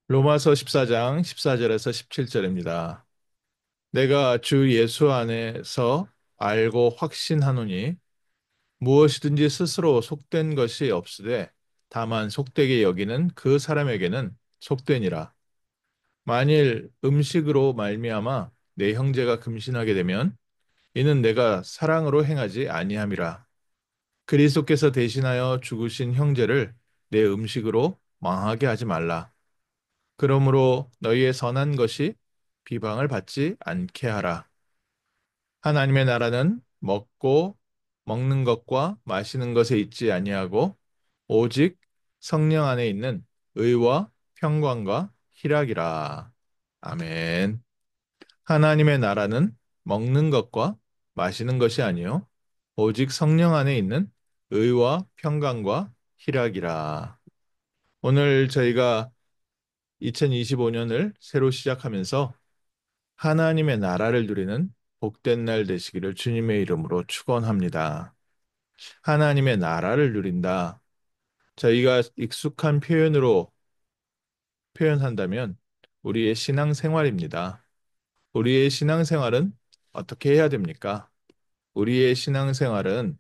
로마서 14장 14절에서 17절입니다. 내가 주 예수 안에서 알고 확신하노니 무엇이든지 스스로 속된 것이 없으되 다만 속되게 여기는 그 사람에게는 속되니라. 만일 음식으로 말미암아 내 형제가 금신하게 되면 이는 내가 사랑으로 행하지 아니함이라. 그리스도께서 대신하여 죽으신 형제를 내 음식으로 망하게 하지 말라. 그러므로 너희의 선한 것이 비방을 받지 않게 하라. 하나님의 나라는 먹고 먹는 것과 마시는 것에 있지 아니하고 오직 성령 안에 있는 의와 평강과 희락이라. 아멘. 하나님의 나라는 먹는 것과 마시는 것이 아니요 오직 성령 안에 있는 의와 평강과 희락이라. 오늘 저희가 2025년을 새로 시작하면서 하나님의 나라를 누리는 복된 날 되시기를 주님의 이름으로 축원합니다. 하나님의 나라를 누린다. 저희가 익숙한 표현으로 표현한다면 우리의 신앙생활입니다. 우리의 신앙생활은 어떻게 해야 됩니까? 우리의 신앙생활은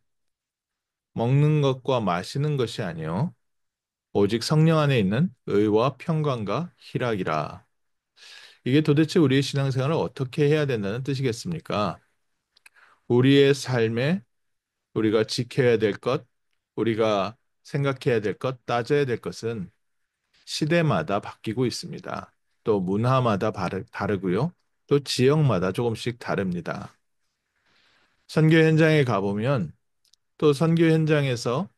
먹는 것과 마시는 것이 아니요 오직 성령 안에 있는 의와 평강과 희락이라. 이게 도대체 우리의 신앙생활을 어떻게 해야 된다는 뜻이겠습니까? 우리의 삶에 우리가 지켜야 될 것, 우리가 생각해야 될 것, 따져야 될 것은 시대마다 바뀌고 있습니다. 또 문화마다 다르고요. 또 지역마다 조금씩 다릅니다. 선교 현장에 가보면 또 선교 현장에서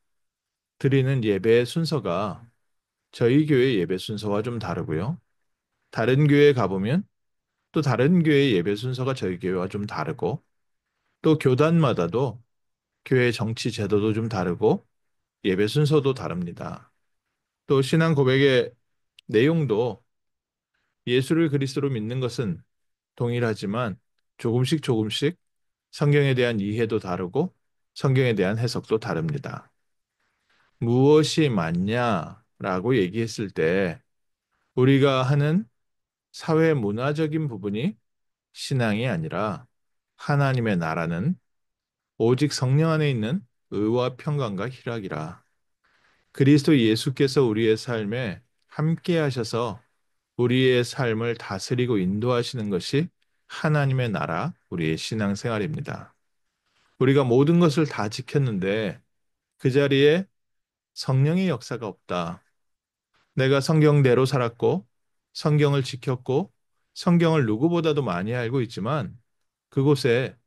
드리는 예배 순서가 저희 교회 예배 순서와 좀 다르고요. 다른 교회에 가보면 또 다른 교회의 예배 순서가 저희 교회와 좀 다르고 또 교단마다도 교회 정치 제도도 좀 다르고 예배 순서도 다릅니다. 또 신앙 고백의 내용도 예수를 그리스도로 믿는 것은 동일하지만 조금씩 조금씩 성경에 대한 이해도 다르고 성경에 대한 해석도 다릅니다. 무엇이 맞냐라고 얘기했을 때 우리가 하는 사회 문화적인 부분이 신앙이 아니라 하나님의 나라는 오직 성령 안에 있는 의와 평강과 희락이라. 그리스도 예수께서 우리의 삶에 함께 하셔서 우리의 삶을 다스리고 인도하시는 것이 하나님의 나라, 우리의 신앙생활입니다. 우리가 모든 것을 다 지켰는데 그 자리에 성령의 역사가 없다. 내가 성경대로 살았고 성경을 지켰고 성경을 누구보다도 많이 알고 있지만 그곳에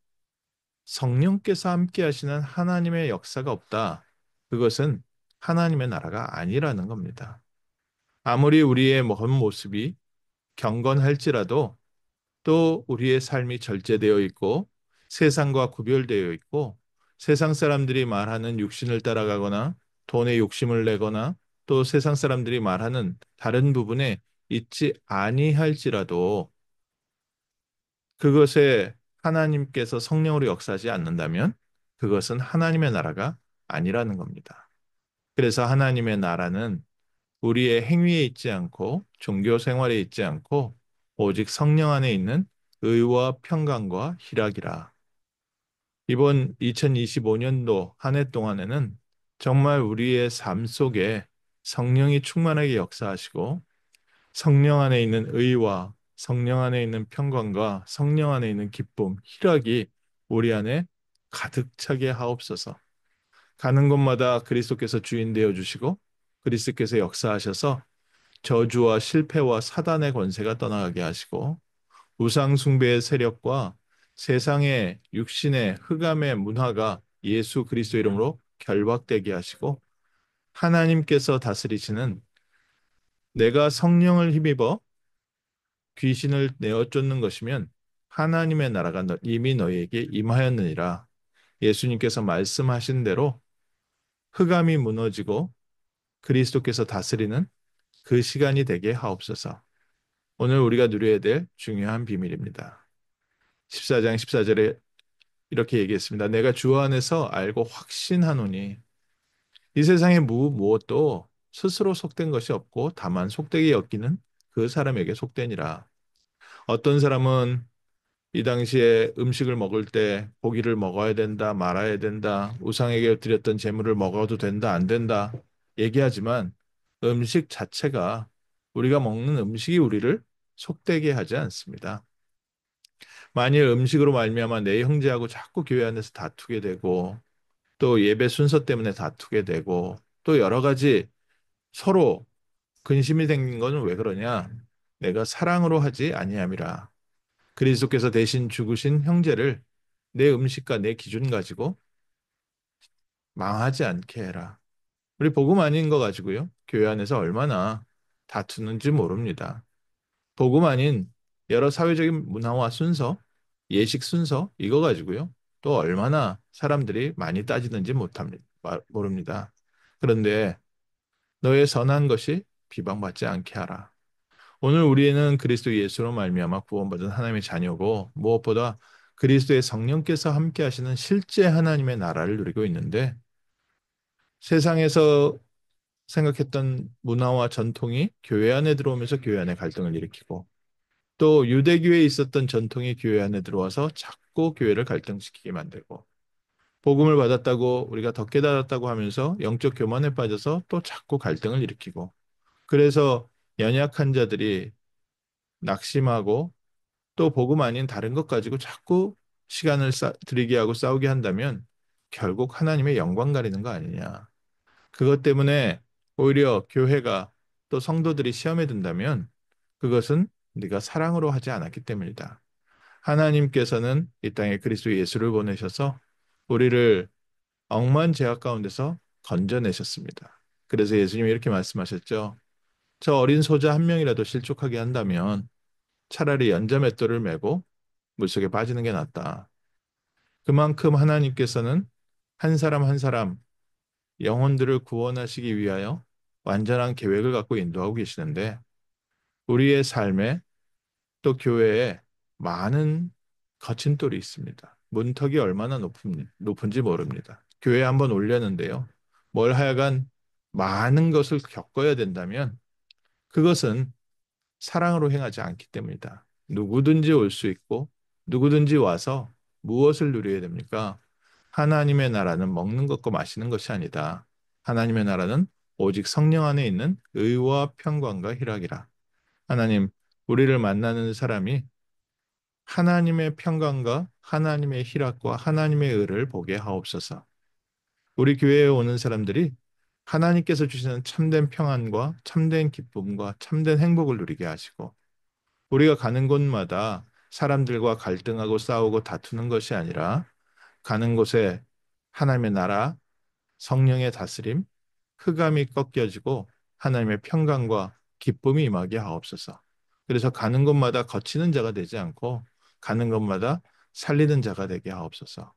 성령께서 함께 하시는 하나님의 역사가 없다. 그것은 하나님의 나라가 아니라는 겁니다. 아무리 우리의 먼 모습이 경건할지라도 또 우리의 삶이 절제되어 있고 세상과 구별되어 있고 세상 사람들이 말하는 육신을 따라가거나 돈에 욕심을 내거나 또 세상 사람들이 말하는 다른 부분에 있지 아니할지라도 그것에 하나님께서 성령으로 역사하지 않는다면 그것은 하나님의 나라가 아니라는 겁니다. 그래서 하나님의 나라는 우리의 행위에 있지 않고 종교 생활에 있지 않고 오직 성령 안에 있는 의와 평강과 희락이라. 이번 2025년도 한 해 동안에는 정말 우리의 삶 속에 성령이 충만하게 역사하시고 성령 안에 있는 의와 성령 안에 있는 평강과 성령 안에 있는 기쁨, 희락이 우리 안에 가득 차게 하옵소서. 가는 곳마다 그리스도께서 주인 되어 주시고 그리스도께서 역사하셔서 저주와 실패와 사단의 권세가 떠나가게 하시고 우상 숭배의 세력과 세상의 육신의 흑암의 문화가 예수 그리스도 이름으로 결박되게 하시고 하나님께서 다스리시는 내가 성령을 힘입어 귀신을 내어 쫓는 것이면 하나님의 나라가 이미 너희에게 임하였느니라. 예수님께서 말씀하신 대로 흑암이 무너지고 그리스도께서 다스리는 그 시간이 되게 하옵소서. 오늘 우리가 누려야 될 중요한 비밀입니다. 14장 14절에 이렇게 얘기했습니다. 내가 주 안에서 알고 확신하노니 이 세상에 무엇도 스스로 속된 것이 없고 다만 속되게 엮이는 그 사람에게 속되니라. 어떤 사람은 이 당시에 음식을 먹을 때 고기를 먹어야 된다, 말아야 된다, 우상에게 드렸던 제물을 먹어도 된다, 안 된다 얘기하지만 음식 자체가 우리가 먹는 음식이 우리를 속되게 하지 않습니다. 만일 음식으로 말미암아 내 형제하고 자꾸 교회 안에서 다투게 되고 또 예배 순서 때문에 다투게 되고 또 여러 가지 서로 근심이 생긴 것은 왜 그러냐? 내가 사랑으로 하지 아니함이라. 그리스도께서 대신 죽으신 형제를 내 음식과 내 기준 가지고 망하지 않게 해라. 우리 복음 아닌 거 가지고요. 교회 안에서 얼마나 다투는지 모릅니다. 복음 아닌 여러 사회적인 문화와 순서, 예식 순서 이거 가지고요. 또 얼마나 사람들이 많이 따지는지 못합니다. 모릅니다. 그런데 너의 선한 것이 비방받지 않게 하라. 오늘 우리는 그리스도 예수로 말미암아 구원받은 하나님의 자녀고 무엇보다 그리스도의 성령께서 함께 하시는 실제 하나님의 나라를 누리고 있는데 세상에서 생각했던 문화와 전통이 교회 안에 들어오면서 교회 안에 갈등을 일으키고 또 유대교회에 있었던 전통이 교회 안에 들어와서 자꾸 교회를 갈등시키게 만들고 복음을 받았다고 우리가 더 깨달았다고 하면서 영적 교만에 빠져서 또 자꾸 갈등을 일으키고 그래서 연약한 자들이 낙심하고 또 복음 아닌 다른 것 가지고 자꾸 시간을 들이게 하고 싸우게 한다면 결국 하나님의 영광 가리는 거 아니냐. 그것 때문에 오히려 교회가 또 성도들이 시험에 든다면 그것은 네가 사랑으로 하지 않았기 때문이다. 하나님께서는 이 땅에 그리스도 예수를 보내셔서 우리를 억만 죄악 가운데서 건져내셨습니다. 그래서 예수님이 이렇게 말씀하셨죠. 저 어린 소자 한 명이라도 실족하게 한다면 차라리 연자맷돌을 메고 물속에 빠지는 게 낫다. 그만큼 하나님께서는 한 사람 한 사람 영혼들을 구원하시기 위하여 완전한 계획을 갖고 인도하고 계시는데 우리의 삶에 또 교회에 많은 거친 돌이 있습니다. 문턱이 얼마나 높은지 모릅니다. 교회에 한번 올렸는데요. 뭘 하여간 많은 것을 겪어야 된다면 그것은 사랑으로 행하지 않기 때문이다. 누구든지 올 수 있고 누구든지 와서 무엇을 누려야 됩니까? 하나님의 나라는 먹는 것과 마시는 것이 아니다. 하나님의 나라는 오직 성령 안에 있는 의와 평강과 희락이라. 하나님, 우리를 만나는 사람이 하나님의 평강과 하나님의 희락과 하나님의 의를 보게 하옵소서. 우리 교회에 오는 사람들이 하나님께서 주시는 참된 평안과 참된 기쁨과 참된 행복을 누리게 하시고 우리가 가는 곳마다 사람들과 갈등하고 싸우고 다투는 것이 아니라 가는 곳에 하나님의 나라, 성령의 다스림, 흑암이 꺾여지고 하나님의 평강과 기쁨이 임하게 하옵소서. 그래서 가는 곳마다 거치는 자가 되지 않고 가는 곳마다 살리는 자가 되게 하옵소서.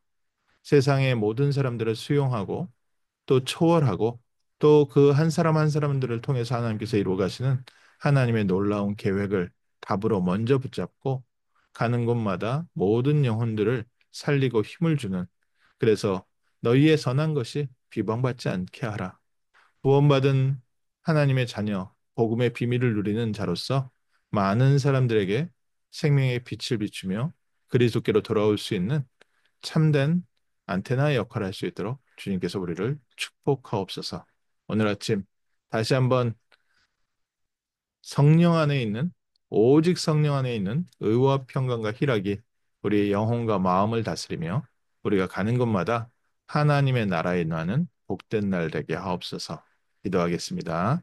세상의 모든 사람들을 수용하고 또 초월하고 또 그 한 사람 한 사람들을 통해서 하나님께서 이루어 가시는 하나님의 놀라운 계획을 답으로 먼저 붙잡고 가는 곳마다 모든 영혼들을 살리고 힘을 주는 그래서 너희의 선한 것이 비방받지 않게 하라. 구원받은 하나님의 자녀, 복음의 비밀을 누리는 자로서 많은 사람들에게 생명의 빛을 비추며 그리스도께로 돌아올 수 있는 참된 안테나의 역할을 할 수 있도록 주님께서 우리를 축복하옵소서. 오늘 아침 다시 한번 성령 안에 있는 오직 성령 안에 있는 의와 평강과 희락이 우리의 영혼과 마음을 다스리며 우리가 가는 곳마다 하나님의 나라에 나는 복된 날 되게 하옵소서. 기도하겠습니다.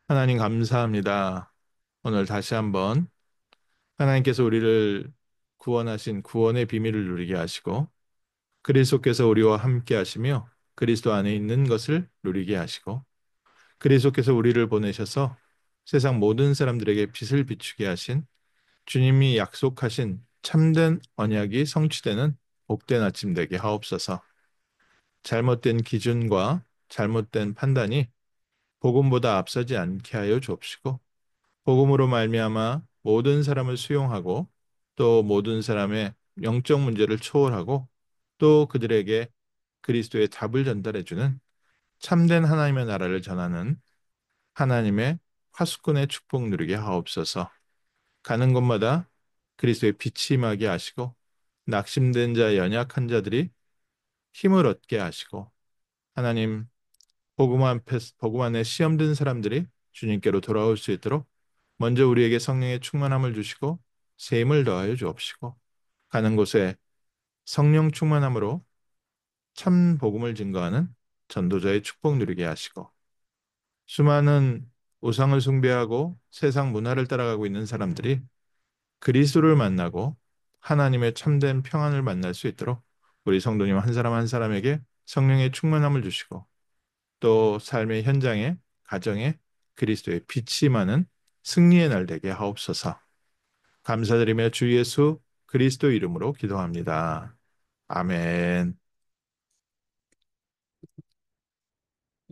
하나님 감사합니다. 오늘 다시 한번 하나님께서 우리를 구원하신 구원의 비밀을 누리게 하시고 그리스도께서 우리와 함께 하시며 그리스도 안에 있는 것을 누리게 하시고 그리스도께서 우리를 보내셔서 세상 모든 사람들에게 빛을 비추게 하신 주님이 약속하신 참된 언약이 성취되는 복된 아침 되게 하옵소서. 잘못된 기준과 잘못된 판단이 복음보다 앞서지 않게 하여 주옵시고 복음으로 말미암아 모든 사람을 수용하고 또 모든 사람의 영적 문제를 초월하고 또 그들에게 그리스도의 답을 전달해 주는 참된 하나님의 나라를 전하는 하나님의 파수꾼의 축복 누리게 하옵소서. 가는 곳마다 그리스도의 빛이 임하게 하시고 낙심된 자, 연약한 자들이 힘을 얻게 하시고 하나님 복음 안에 시험된 사람들이 주님께로 돌아올 수 있도록 먼저 우리에게 성령의 충만함을 주시고 새 힘을 더하여 주옵시고 가는 곳에 성령 충만함으로 참 복음을 증거하는 전도자의 축복 누리게 하시고 수많은 우상을 숭배하고 세상 문화를 따라가고 있는 사람들이 그리스도를 만나고 하나님의 참된 평안을 만날 수 있도록 우리 성도님 한 사람 한 사람에게 성령의 충만함을 주시고 또 삶의 현장에 가정에 그리스도의 빛이 많은 승리의 날 되게 하옵소서. 감사드리며 주 예수 그리스도 이름으로 기도합니다. 아멘.